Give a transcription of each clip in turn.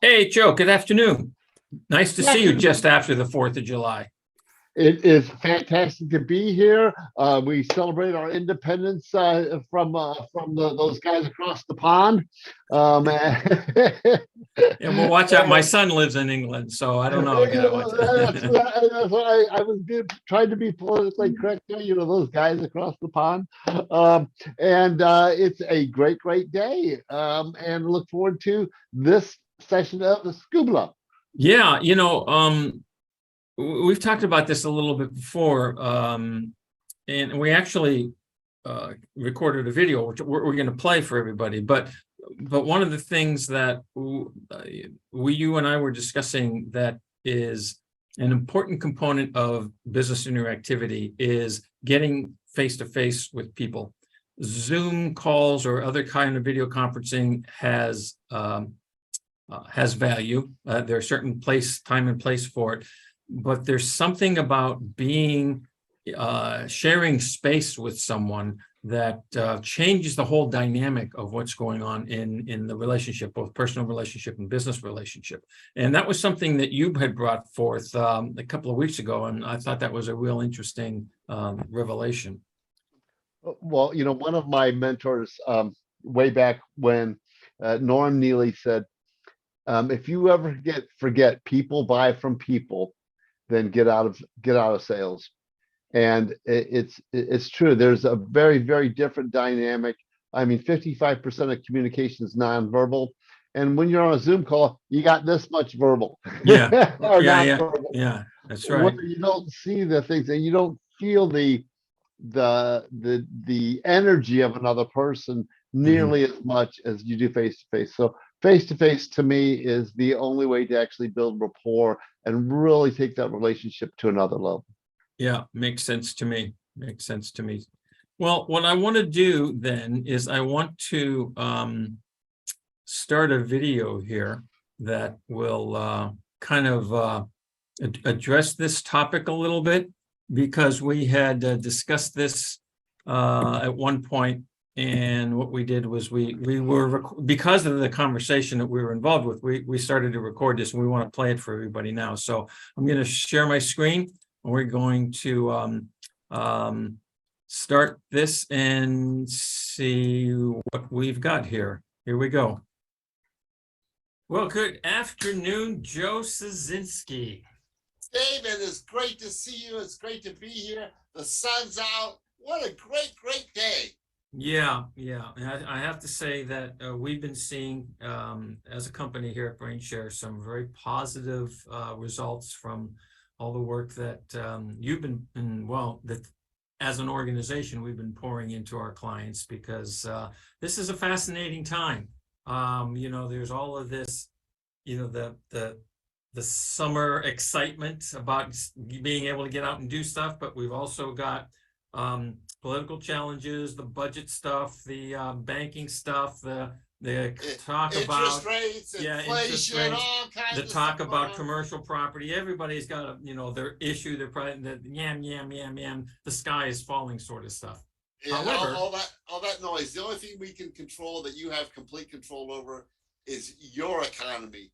Hey, Joe, good afternoon. Nice to see you Afternoon. just after the 4th of July. It is fantastic to be here. We celebrate our independence from those guys across the pond. And, And we'll watch out. My son lives in England, so I don't know. I gotta watch that's, it. that's why I was trying to be politically correct there. Those guys across the pond. And it's a great day. And look forward to this session of the Scuba. Yeah, we've talked about this a little bit before, and we actually recorded a video, which we're going to play for everybody. But one of the things that you and I were discussing that is an important component of business interactivity is getting face-to-face with people. Zoom calls or other kind of video conferencing has value. There's certain time and place for it, but there's something about sharing space with someone that changes the whole dynamic of what's going on in the relationship, both personal relationship and business relationship. And that was something that you had brought forth a couple of weeks ago, and I thought that was a real interesting revelation. Well, one of my mentors way back when, Norm Neely, said, if you ever forget people buy from people, then get out of sales. And it's true. There's a very different dynamic. I mean, 55% of communication is nonverbal, and when you're on a Zoom call, you got this much verbal. Yeah, Or yeah, nonverbal. yeah. That's right. Where you don't see the things and you don't feel the energy of another person nearly as much as you do face to face. So face to face to me is the only way to actually build rapport and really take that relationship to another level. Yeah, makes sense to me. Makes sense to me. Well, what I want to do then is I want to start a video here that will kind of address this topic a little bit, because we had discussed this at one point, and what we did was we were, because of the conversation that we were involved with, we started to record this, and we want to play it for everybody now. So I'm going to share my screen. We're going to start this and see what we've got here. Here we go. Well, good afternoon, Joe Szynski. David, it's great to see you. It's great to be here. The sun's out. What a great day. Yeah. I have to say that we've been seeing, as a company here at brainSHARE, some very positive results from all the work that you've been, that as an organization, we've been pouring into our clients, because this is a fascinating time. There's all of this, the summer excitement about being able to get out and do stuff, but we've also got political challenges, the budget stuff, the banking stuff, the talk interest about rates, inflation, interest rates, all kinds the of talk stuff about going on. Commercial property. Everybody's got their issue, their problem, the yam, the sky is falling sort of stuff. Yeah, However, all that noise. The only thing we can control, that you have complete control over, is your economy.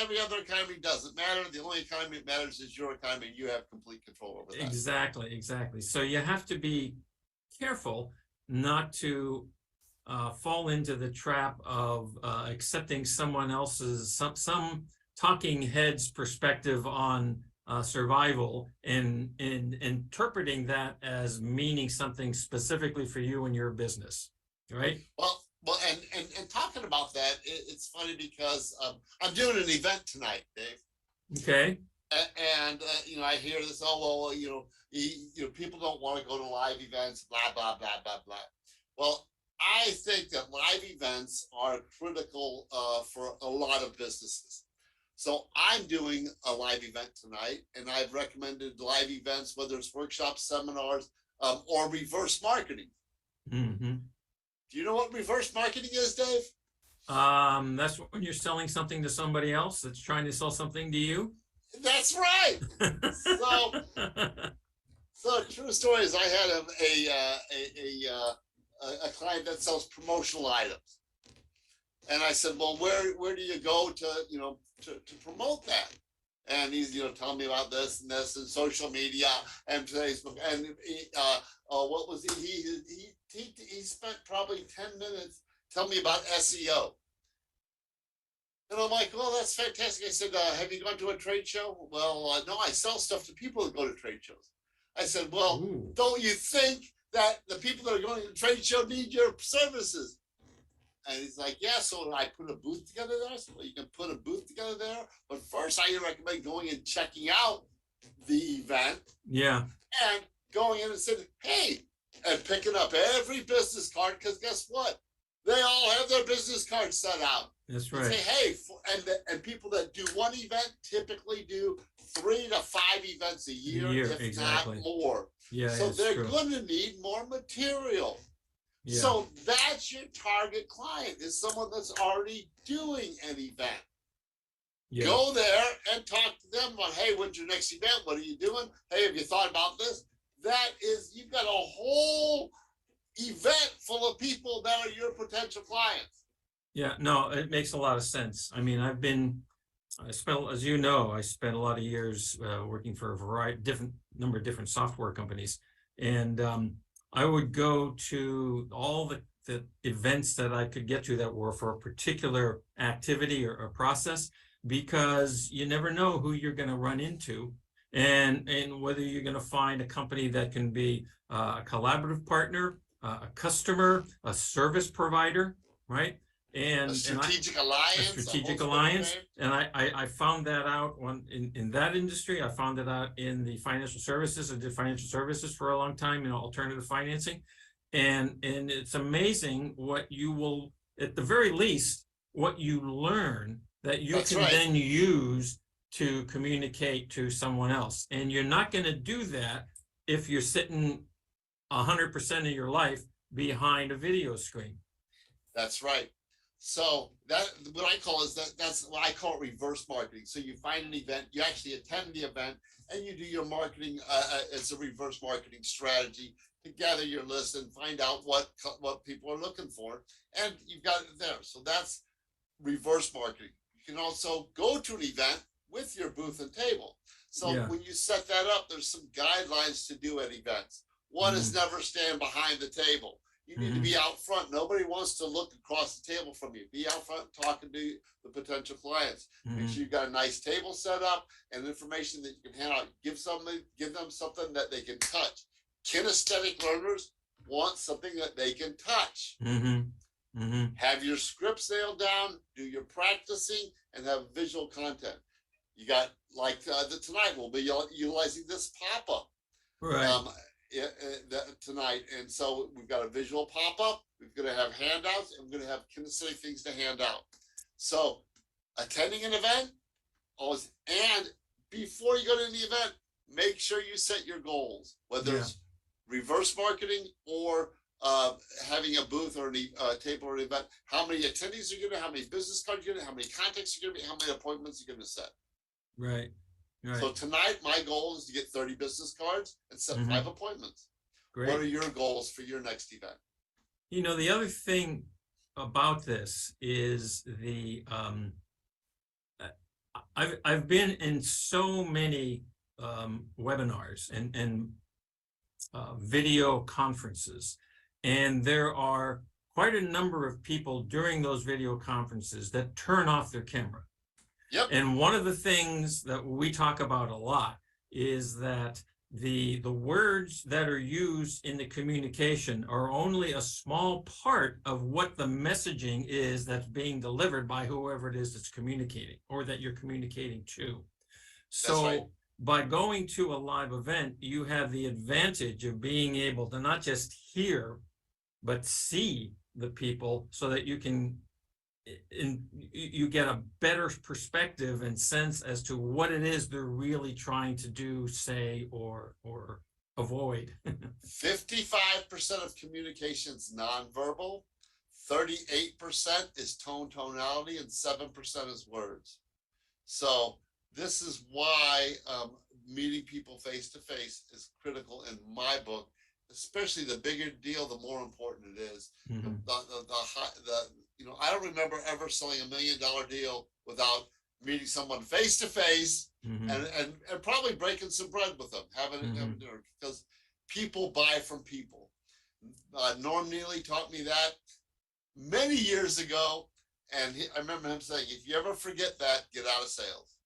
Every other economy doesn't matter. The only economy that matters is your economy, and you have complete control over that. Exactly. So you have to be careful not to fall into the trap of accepting someone else's, some talking head's perspective on survival, and interpreting that as meaning something specifically for you and your business, right? Well, and talking about that, it's funny because I'm doing an event tonight, Dave. Okay. And I hear this, people don't want to go to live events, blah blah blah. Well, I think that live events are critical for a lot of businesses. So I'm doing a live event tonight, and I've recommended live events, whether it's workshops, seminars, or reverse marketing. Mm-hmm. Do you know what reverse marketing is, Dave? That's when you're selling something to somebody else that's trying to sell something to you. That's right. So true story is, I had a client that sells promotional items, And I said, well, where do you go to, to promote that? And he's, telling me about this and social media and Facebook. And what was he spent probably 10 minutes telling me about SEO. And I'm like, well, that's fantastic. I said, have you gone to a trade show? Well, no, I sell stuff to people that go to trade shows. I said, well, Ooh. don't you think that the people that are going to the trade show need your services? And he's like, yeah, so I put a booth together there. So well, you can put a booth together there. But first, I recommend going and checking out the event. Yeah. And going in and saying, hey, and picking up every business card, because guess what? They all have their business cards set out. That's And right. say, hey, and people that do one event typically do 3 to 5 events a year, if exactly. not more. Yeah. So it's they're true. going to need more material. Yeah. So that's your target client, is someone that's already doing an event. Yeah. Go there and talk to them about, hey, when's your next event? What are you doing? Hey, have you thought about this? That is, you've got a whole event full of people that are your potential clients. Yeah, no, it makes a lot of sense. I mean, I spent, as you know, I spent a lot of years working for a number of different software companies. And I would go to all the events that I could get to that were for a particular activity or process, because you never know who you're going to run into, and whether you're going to find a company that can be a collaborative partner, a customer, a service provider, right? And a strategic alliance. And I found that out in that industry. I found it out in the financial services. I did financial services for a long time, alternative financing. And it's amazing what you will, at the very least, what you learn that you can then use to communicate to someone else. And you're not going to do that if you're sitting 100% of your life behind a video screen. That's right. So that's what I call it reverse marketing. So you find an event, you actually attend the event, and you do your marketing as a reverse marketing strategy to gather your list and find out what people are looking for, and you've got it there. So that's reverse marketing. You can also go to an event with your booth and table. So when you set that up, there's some guidelines to do at events. One is never stand behind the table. You need to be out front. Nobody wants to look across the table from you. Be out front talking to the potential clients. Make sure you've got a nice table set up and information that you can hand out. Give them something that they can touch. Kinesthetic learners want something that they can touch. Have your scripts nailed down, do your practicing, and have visual content. You got, like tonight, we'll be utilizing this pop-up. Right. Tonight, and so we've got a visual pop-up, we're going to have handouts, and we're going to have kinesthetic things to hand out. So attending an event, always, and before you go to the event, make sure you set your goals, whether it's reverse marketing or having a booth or a table or an event. How many attendees are you going to, how many business cards you're going to, how many contacts you're going to be, how many appointments you're going to set. Right. So tonight, my goal is to get 30 business cards and set 5 appointments. Great. What are your goals for your next event? The other thing about this is I've been in so many webinars and video conferences, and there are quite a number of people during those video conferences that turn off their camera. Yep. And one of the things that we talk about a lot is that the words that are used in the communication are only a small part of what the messaging is that's being delivered by whoever it is that's communicating or that you're communicating to. So by going to a live event, you have the advantage of being able to not just hear, but see the people so that you can you get a better perspective and sense as to what it is they're really trying to do, say, or avoid. 55% of communication is nonverbal, 38% is tonality, and 7% is words. So this is why meeting people face to face is critical in my book. Especially the bigger deal, the more important it is. I don't remember ever selling $1 million deal without meeting someone face to face and probably breaking some bread with them, having dinner, because people buy from people. Norm Neely taught me that many years ago, and I remember him saying, "If you ever forget that, get out of sales."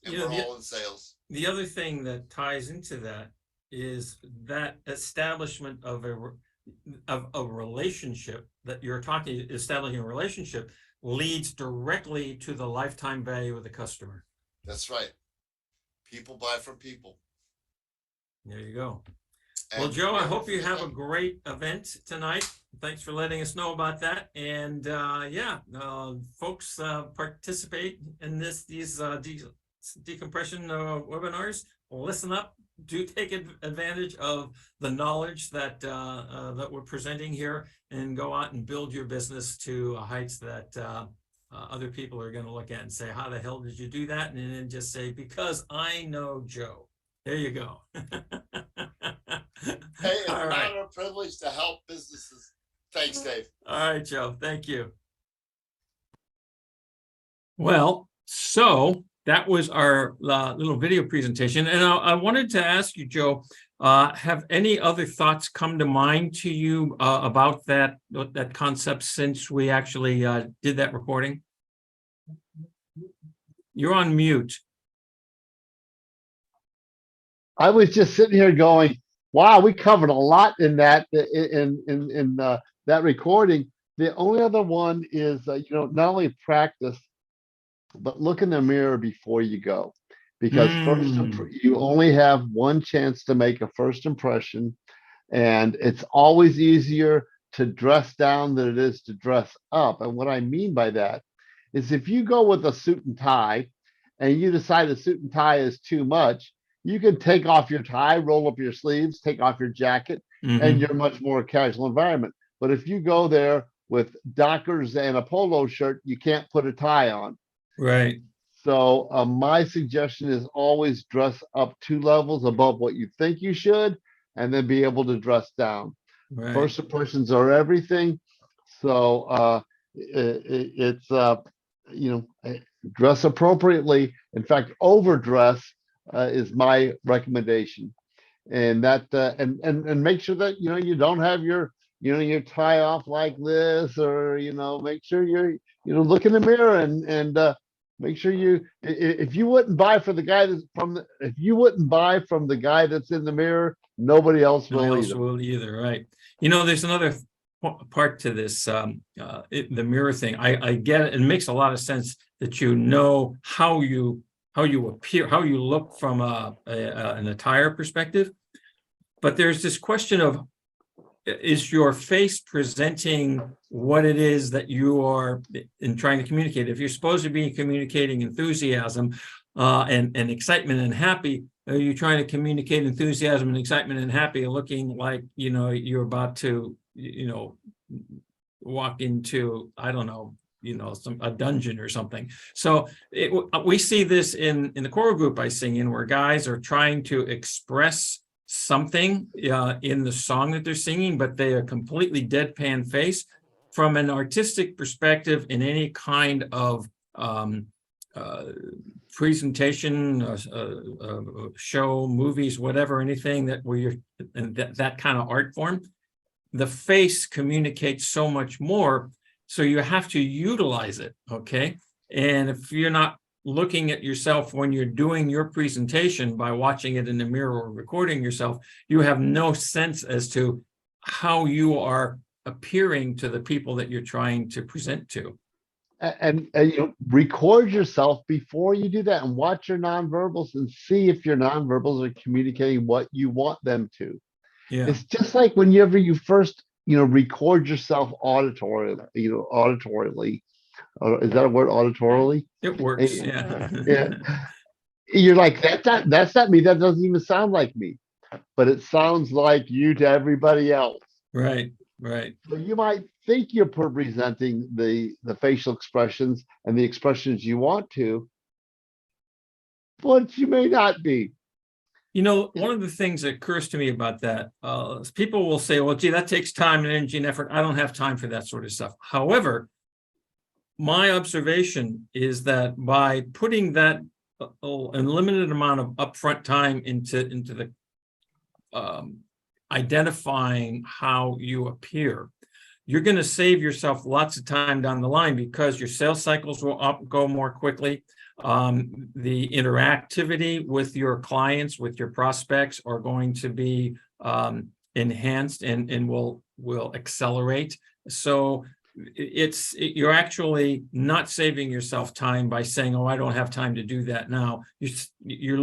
And we're all in sales. The other thing that ties into that is that establishment of a relationship that you're establishing a relationship leads directly to the lifetime value of the customer. That's right. People buy from people. There you go. And well, Joe, I hope you have a great event tonight. Thanks for letting us know about that. And folks, participate in these decompression webinars. Listen up. Do take advantage of the knowledge that that we're presenting here, and go out and build your business to heights that other people are going to look at and say, "How the hell did you do that?" And then just say, "Because I know Joe." There you go. Hey, it's an honor and privilege to help businesses. Thanks, Dave. All right, Joe. Thank you. Well, so that was our little video presentation. And I wanted to ask you, Joe, have any other thoughts come to mind to you about that concept since we actually did that recording? You're on mute. I was just sitting here going, wow, we covered a lot in that that recording. The only other one is, not only practice, but look in the mirror before you go, because you only have one chance to make a first impression, and it's always easier to dress down than it is to dress up. And what I mean by that is, if you go with a suit and tie and you decide a suit and tie is too much, you can take off your tie, roll up your sleeves, take off your jacket, and you're much more casual environment. But if you go there with Dockers and a polo shirt, you can't put a tie on. Right. So my suggestion is always dress up 2 levels above what you think you should, and then be able to dress down. Right. First impressions are everything. So it's dress appropriately. In fact, overdress is my recommendation, and that and make sure that you don't have your your tie off like this, or make sure you're look in the mirror and make sure if you wouldn't buy for the guy that's if you wouldn't buy from the guy that's in the mirror, nobody else will either. Right. There's another part to this, the mirror thing. I get it. It makes a lot of sense that how you appear, how you look from an attire perspective. But there's this question of, is your face presenting what it is that you are trying to communicate? If you're supposed to be communicating enthusiasm and excitement and happy, are you trying to communicate enthusiasm and excitement and happy, looking like you're about to walk into, I don't know, a dungeon or something? So we see this in the choral group I sing in, where guys are trying to express something in the song that they're singing, but they are completely deadpan face. From an artistic perspective, in any kind of presentation, show, movies, whatever, anything that that kind of art form, the face communicates so much more. So you have to utilize it, okay? And if you're not looking at yourself when you're doing your presentation by watching it in the mirror or recording yourself, you have no sense as to how you are appearing to the people that you're trying to present to. And record yourself before you do that, and watch your nonverbals and see if your nonverbals are communicating what you want them to. Yeah. It's just like whenever you first record yourself auditorily, is that a word, auditorily? It works. Yeah. Yeah. You're like, that's not me. That doesn't even sound like me, but it sounds like you to everybody else. Right. Right. So you might think you're presenting the facial expressions and the expressions you want to, but you may not be. One of the things that occurs to me about that, people will say, well, gee, that takes time and energy and effort. I don't have time for that sort of stuff. However, my observation is that by putting that unlimited amount of upfront time into the identifying how you appear, you're going to save yourself lots of time down the line because your sales cycles will go more quickly. The interactivity with your clients, with your prospects, are going to be enhanced and will accelerate. So you're actually not saving yourself time by saying, "Oh, I don't have time to do that now." You're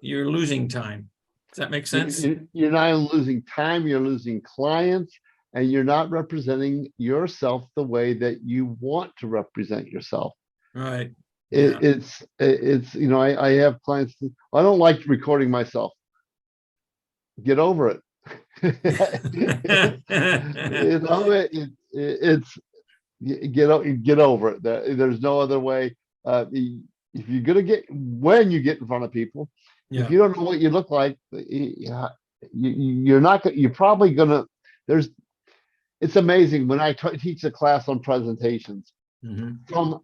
losing time. Does that make sense? You're not losing time, you're losing clients, and you're not representing yourself the way that you want to represent yourself. Right. Yeah. It's you know, I have clients, I don't like recording myself. Get over it. You know, it's get over it. There's no other way. If you're gonna when you get in front of people, Yeah. if you don't know what you look like, you're not. You're probably gonna. It's amazing when I teach a class on presentations. From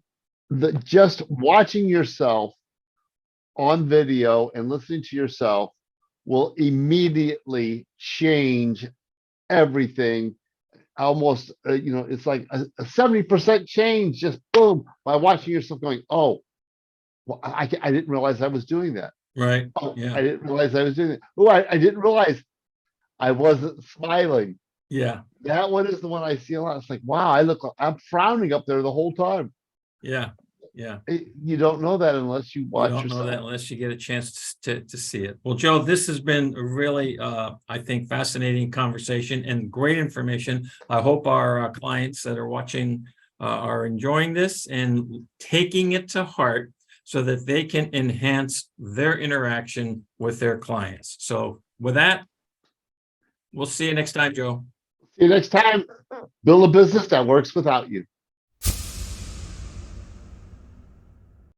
just watching yourself on video and listening to yourself will immediately change everything. Almost, you know, it's like a 70% change, just boom, by watching yourself going, oh, well, I didn't realize I was doing that. Right. Oh, Yeah. I didn't realize I was doing that. Oh, I didn't realize I wasn't smiling. Yeah. That one is the one I see a lot. It's like, wow, I'm frowning up there the whole time. Yeah. Yeah. You don't know that unless you watch You don't yourself. know that unless you get a chance to see it. Well, Joe, this has been a really, I think, fascinating conversation and great information. I hope our clients that are watching are enjoying this and taking it to heart so that they can enhance their interaction with their clients. So with that, we'll see you next time, Joe. See you next time. Build a business that works without you.